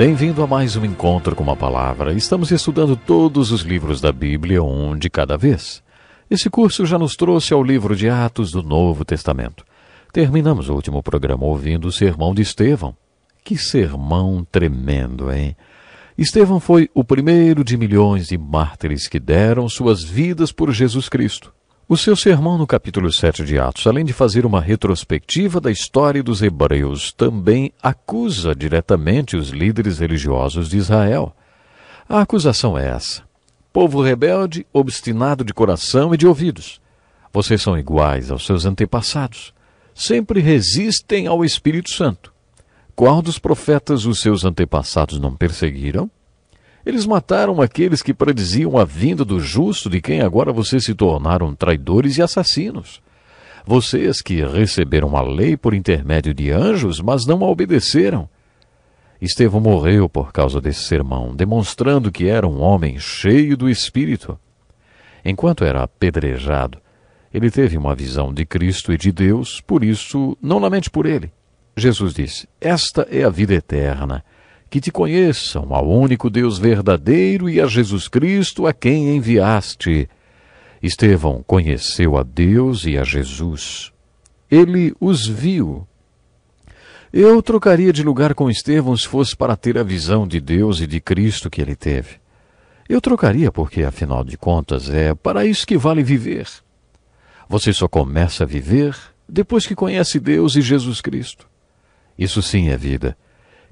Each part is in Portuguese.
Bem-vindo a mais um Encontro com a Palavra. Estamos estudando todos os livros da Bíblia, um de cada vez. Esse curso já nos trouxe ao livro de Atos do Novo Testamento. Terminamos o último programa ouvindo o sermão de Estevão. Que sermão tremendo, hein? Estevão foi o primeiro de milhões de mártires que deram suas vidas por Jesus Cristo. O seu sermão no capítulo 7 de Atos, além de fazer uma retrospectiva da história dos hebreus, também acusa diretamente os líderes religiosos de Israel. A acusação é essa: povo rebelde, obstinado de coração e de ouvidos. Vocês são iguais aos seus antepassados. Sempre resistem ao Espírito Santo. Qual dos profetas os seus antepassados não perseguiram? Eles mataram aqueles que prediziam a vinda do justo, de quem agora vocês se tornaram traidores e assassinos. Vocês que receberam a lei por intermédio de anjos, mas não a obedeceram. Estevão morreu por causa desse sermão, demonstrando que era um homem cheio do Espírito. Enquanto era apedrejado, ele teve uma visão de Cristo e de Deus, por isso não lamente por ele. Jesus disse: "Esta é a vida eterna, que te conheçam, ao único Deus verdadeiro e a Jesus Cristo, a quem enviaste." Estevão conheceu a Deus e a Jesus. Ele os viu. Eu trocaria de lugar com Estevão se fosse para ter a visão de Deus e de Cristo que ele teve. Eu trocaria porque, afinal de contas, é para isso que vale viver. Você só começa a viver depois que conhece Deus e Jesus Cristo. Isso sim é vida.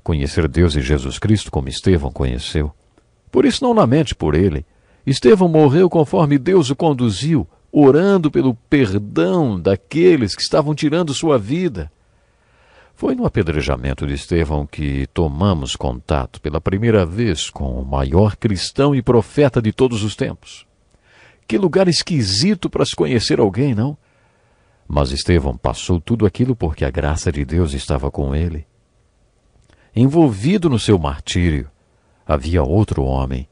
Conhecer Deus e Jesus Cristo como Estevão conheceu. Por isso não lamente por ele. Estevão morreu conforme Deus o conduziu, orando pelo perdão daqueles que estavam tirando sua vida. Foi no apedrejamento de Estevão que tomamos contato pela primeira vez com o maior cristão e profeta de todos os tempos. Que lugar esquisito para se conhecer alguém, não? Mas Estevão passou tudo aquilo porque a graça de Deus estava com ele. Envolvido no seu martírio, havia outro homem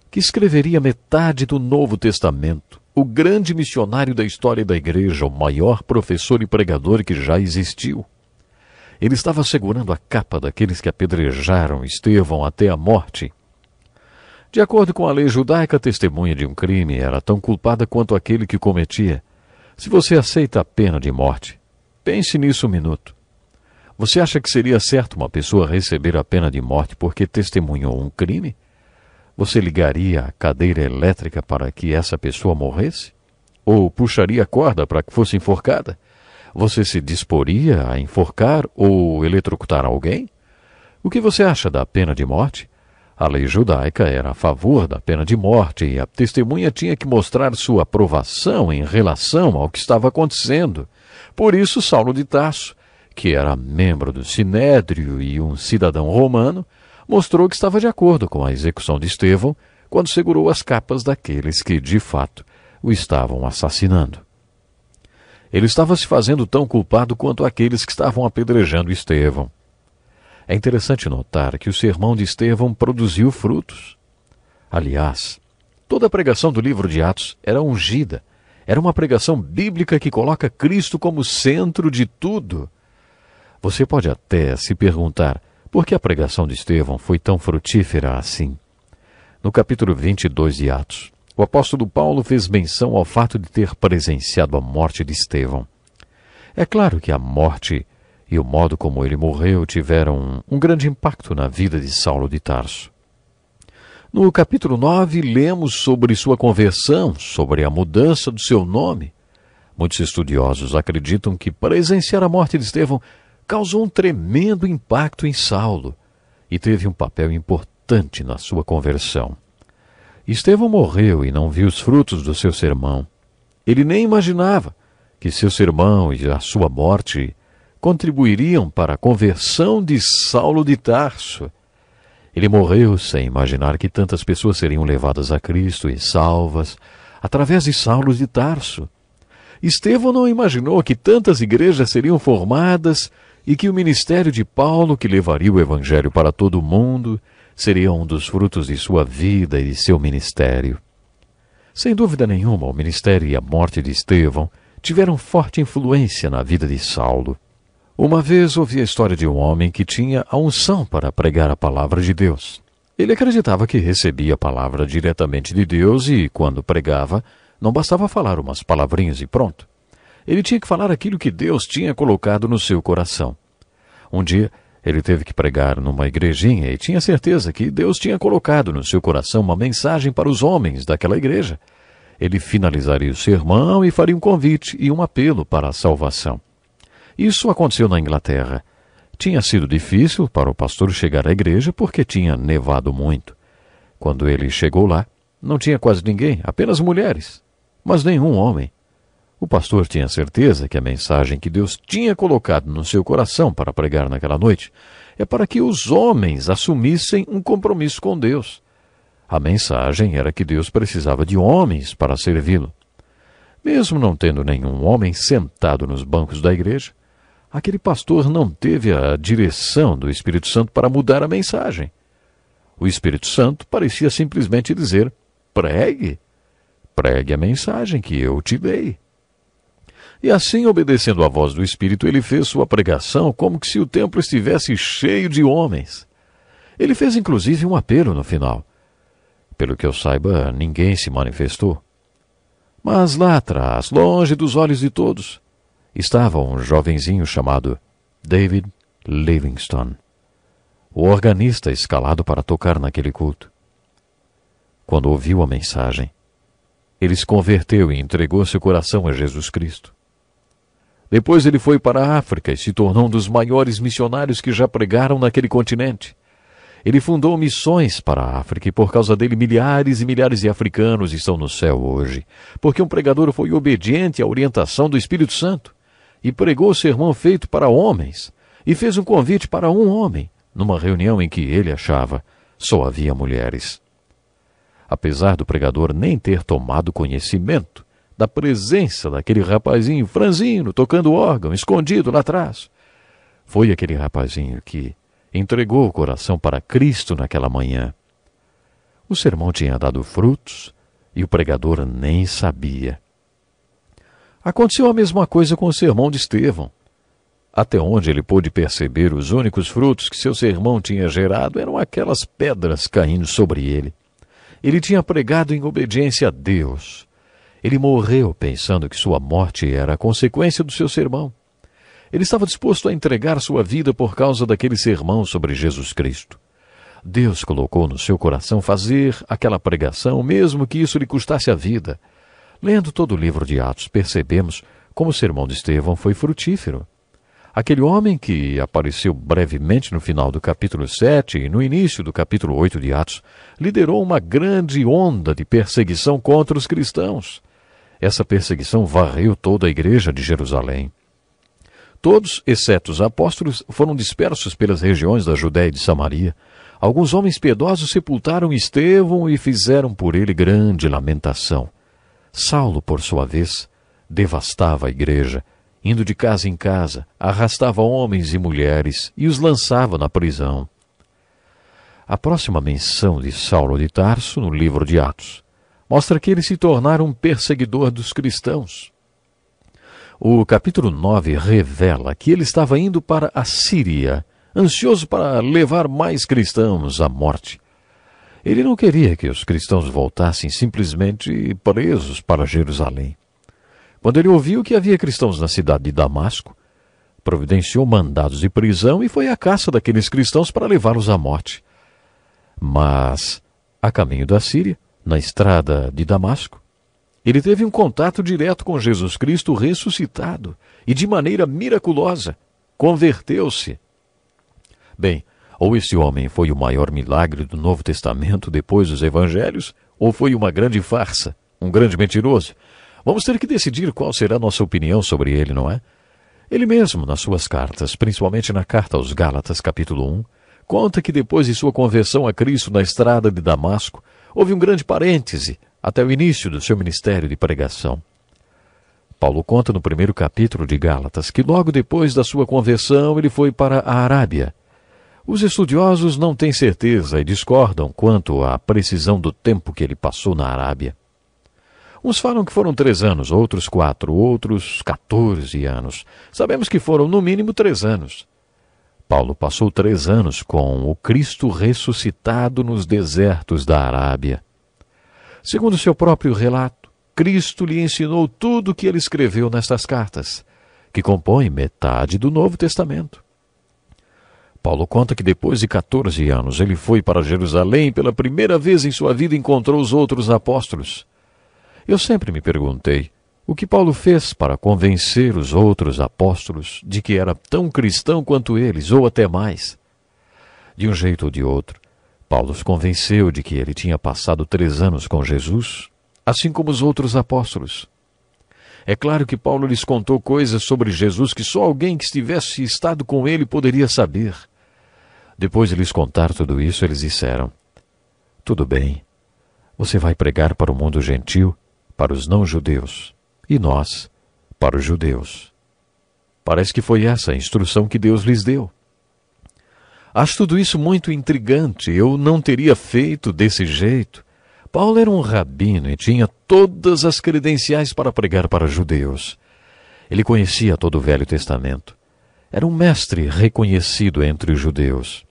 que escreveria metade do Novo Testamento, o grande missionário da história da igreja, o maior professor e pregador que já existiu. Ele estava segurando a capa daqueles que apedrejaram Estevão até a morte. De acordo com a lei judaica, a testemunha de um crime era tão culpada quanto aquele que cometia. Se você aceita a pena de morte, pense nisso um minuto. Você acha que seria certo uma pessoa receber a pena de morte porque testemunhou um crime? Você ligaria a cadeira elétrica para que essa pessoa morresse? Ou puxaria a corda para que fosse enforcada? Você se disporia a enforcar ou eletrocutar alguém? O que você acha da pena de morte? A lei judaica era a favor da pena de morte e a testemunha tinha que mostrar sua aprovação em relação ao que estava acontecendo. Por isso, Saulo de Tarso, que era membro do Sinédrio e um cidadão romano, mostrou que estava de acordo com a execução de Estevão quando segurou as capas daqueles que, de fato, o estavam assassinando. Ele estava se fazendo tão culpado quanto aqueles que estavam apedrejando Estevão. É interessante notar que o sermão de Estevão produziu frutos. Aliás, toda a pregação do livro de Atos era ungida. Era uma pregação bíblica que coloca Cristo como centro de tudo. Você pode até se perguntar por que a pregação de Estevão foi tão frutífera assim. No capítulo 22 de Atos, o apóstolo Paulo fez menção ao fato de ter presenciado a morte de Estevão. É claro que a morte e o modo como ele morreu tiveram um grande impacto na vida de Saulo de Tarso. No capítulo 9, lemos sobre sua conversão, sobre a mudança do seu nome. Muitos estudiosos acreditam que presenciar a morte de Estevão causou um tremendo impacto em Saulo e teve um papel importante na sua conversão. Estevão morreu e não viu os frutos do seu sermão. Ele nem imaginava que seu sermão e a sua morte contribuiriam para a conversão de Saulo de Tarso. Ele morreu sem imaginar que tantas pessoas seriam levadas a Cristo e salvas através de Saulo de Tarso. Estevão não imaginou que tantas igrejas seriam formadas e que o ministério de Paulo, que levaria o evangelho para todo o mundo, seria um dos frutos de sua vida e de seu ministério. Sem dúvida nenhuma, o ministério e a morte de Estevão tiveram forte influência na vida de Saulo. Uma vez ouvi a história de um homem que tinha a unção para pregar a palavra de Deus. Ele acreditava que recebia a palavra diretamente de Deus e, quando pregava, não bastava falar umas palavrinhas e pronto. Ele tinha que falar aquilo que Deus tinha colocado no seu coração. Um dia, ele teve que pregar numa igrejinha e tinha certeza que Deus tinha colocado no seu coração uma mensagem para os homens daquela igreja. Ele finalizaria o sermão e faria um convite e um apelo para a salvação. Isso aconteceu na Inglaterra. Tinha sido difícil para o pastor chegar à igreja porque tinha nevado muito. Quando ele chegou lá, não tinha quase ninguém, apenas mulheres, mas nenhum homem. O pastor tinha certeza que a mensagem que Deus tinha colocado no seu coração para pregar naquela noite é para que os homens assumissem um compromisso com Deus. A mensagem era que Deus precisava de homens para servi-lo. Mesmo não tendo nenhum homem sentado nos bancos da igreja, aquele pastor não teve a direção do Espírito Santo para mudar a mensagem. O Espírito Santo parecia simplesmente dizer: pregue a mensagem que eu te dei. E assim, obedecendo à voz do Espírito, ele fez sua pregação como se o templo estivesse cheio de homens. Ele fez inclusive um apelo no final. Pelo que eu saiba, ninguém se manifestou. Mas lá atrás, longe dos olhos de todos, estava um jovenzinho chamado David Livingstone, o organista escalado para tocar naquele culto. Quando ouviu a mensagem, ele se converteu e entregou seu coração a Jesus Cristo. Depois ele foi para a África e se tornou um dos maiores missionários que já pregaram naquele continente. Ele fundou missões para a África e por causa dele milhares e milhares de africanos estão no céu hoje, porque um pregador foi obediente à orientação do Espírito Santo e pregou o sermão feito para homens e fez um convite para um homem, numa reunião em que ele achava só havia mulheres. Apesar do pregador nem ter tomado conhecimento da presença daquele rapazinho franzino tocando órgão, escondido lá atrás, foi aquele rapazinho que entregou o coração para Cristo naquela manhã. O sermão tinha dado frutos e o pregador nem sabia. Aconteceu a mesma coisa com o sermão de Estevão. Até onde ele pôde perceber, os únicos frutos que seu sermão tinha gerado eram aquelas pedras caindo sobre ele. Ele tinha pregado em obediência a Deus. Ele morreu pensando que sua morte era a consequência do seu sermão. Ele estava disposto a entregar sua vida por causa daquele sermão sobre Jesus Cristo. Deus colocou no seu coração fazer aquela pregação, mesmo que isso lhe custasse a vida. Lendo todo o livro de Atos, percebemos como o sermão de Estevão foi frutífero. Aquele homem que apareceu brevemente no final do capítulo 7 e no início do capítulo 8 de Atos, liderou uma grande onda de perseguição contra os cristãos. Essa perseguição varreu toda a igreja de Jerusalém. Todos, exceto os apóstolos, foram dispersos pelas regiões da Judéia e de Samaria. Alguns homens piedosos sepultaram Estevão e fizeram por ele grande lamentação. Saulo, por sua vez, devastava a igreja, indo de casa em casa, arrastava homens e mulheres e os lançava na prisão. A próxima menção de Saulo de Tarso, no livro de Atos, mostra que ele se tornara um perseguidor dos cristãos. O capítulo 9 revela que ele estava indo para a Síria, ansioso para levar mais cristãos à morte. Ele não queria que os cristãos voltassem simplesmente presos para Jerusalém. Quando ele ouviu que havia cristãos na cidade de Damasco, providenciou mandados de prisão e foi à caça daqueles cristãos para levá-los à morte. Mas, a caminho da Síria, na estrada de Damasco, ele teve um contato direto com Jesus Cristo ressuscitado e, de maneira miraculosa, converteu-se. Bem, ou esse homem foi o maior milagre do Novo Testamento depois dos Evangelhos, ou foi uma grande farsa, um grande mentiroso. Vamos ter que decidir qual será a nossa opinião sobre ele, não é? Ele mesmo, nas suas cartas, principalmente na carta aos Gálatas, capítulo 1, conta que depois de sua conversão a Cristo na estrada de Damasco, houve um grande parêntese até o início do seu ministério de pregação. Paulo conta no primeiro capítulo de Gálatas que logo depois da sua conversão ele foi para a Arábia. Os estudiosos não têm certeza e discordam quanto à precisão do tempo que ele passou na Arábia. Uns falam que foram 3 anos, outros 4, outros 14 anos. Sabemos que foram no mínimo 3 anos. Paulo passou 3 anos com o Cristo ressuscitado nos desertos da Arábia. Segundo seu próprio relato, Cristo lhe ensinou tudo o que ele escreveu nestas cartas, que compõem metade do Novo Testamento. Paulo conta que depois de 14 anos ele foi para Jerusalém pela primeira vez em sua vida e encontrou os outros apóstolos. Eu sempre me perguntei o que Paulo fez para convencer os outros apóstolos de que era tão cristão quanto eles, ou até mais. De um jeito ou de outro, Paulo os convenceu de que ele tinha passado 3 anos com Jesus, assim como os outros apóstolos. É claro que Paulo lhes contou coisas sobre Jesus que só alguém que estivesse estado com ele poderia saber. Depois de lhes contar tudo isso, eles disseram: tudo bem, você vai pregar para o mundo gentil, para os não-judeus, e nós, para os judeus. Parece que foi essa a instrução que Deus lhes deu. Acho tudo isso muito intrigante. Eu não teria feito desse jeito. Paulo era um rabino e tinha todas as credenciais para pregar para judeus. Ele conhecia todo o Velho Testamento. Era um mestre reconhecido entre os judeus.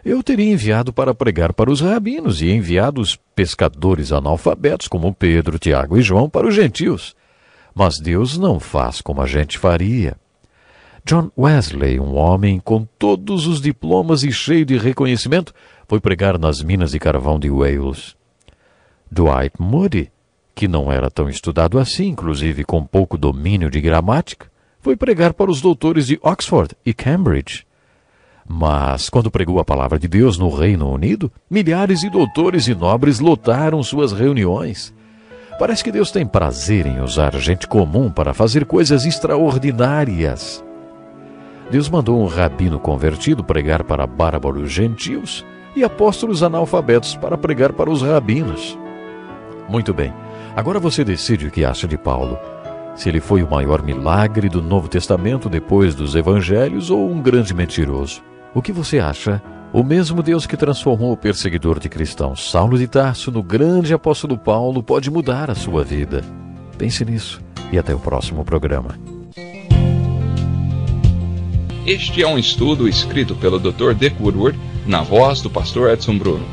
Eu teria enviado para pregar para os rabinos e enviado os pescadores analfabetos como Pedro, Tiago e João para os gentios. Mas Deus não faz como a gente faria. John Wesley, um homem com todos os diplomas e cheio de reconhecimento, foi pregar nas minas de carvão de Wales. Dwight Moody, que não era tão estudado assim, inclusive com pouco domínio de gramática, foi pregar para os doutores de Oxford e Cambridge. Mas, quando pregou a palavra de Deus no Reino Unido, milhares de doutores e nobres lotaram suas reuniões. Parece que Deus tem prazer em usar gente comum para fazer coisas extraordinárias. Deus mandou um rabino convertido pregar para bárbaros gentios e apóstolos analfabetos para pregar para os rabinos. Muito bem, agora você decide o que acha de Paulo. Se ele foi o maior milagre do Novo Testamento depois dos Evangelhos ou um grande mentiroso. O que você acha? O mesmo Deus que transformou o perseguidor de cristãos Saulo de Tarso no grande apóstolo Paulo pode mudar a sua vida. Pense nisso e até o próximo programa. Este é um estudo escrito pelo Dr. Dick Woodward, na voz do pastor Edson Bruno.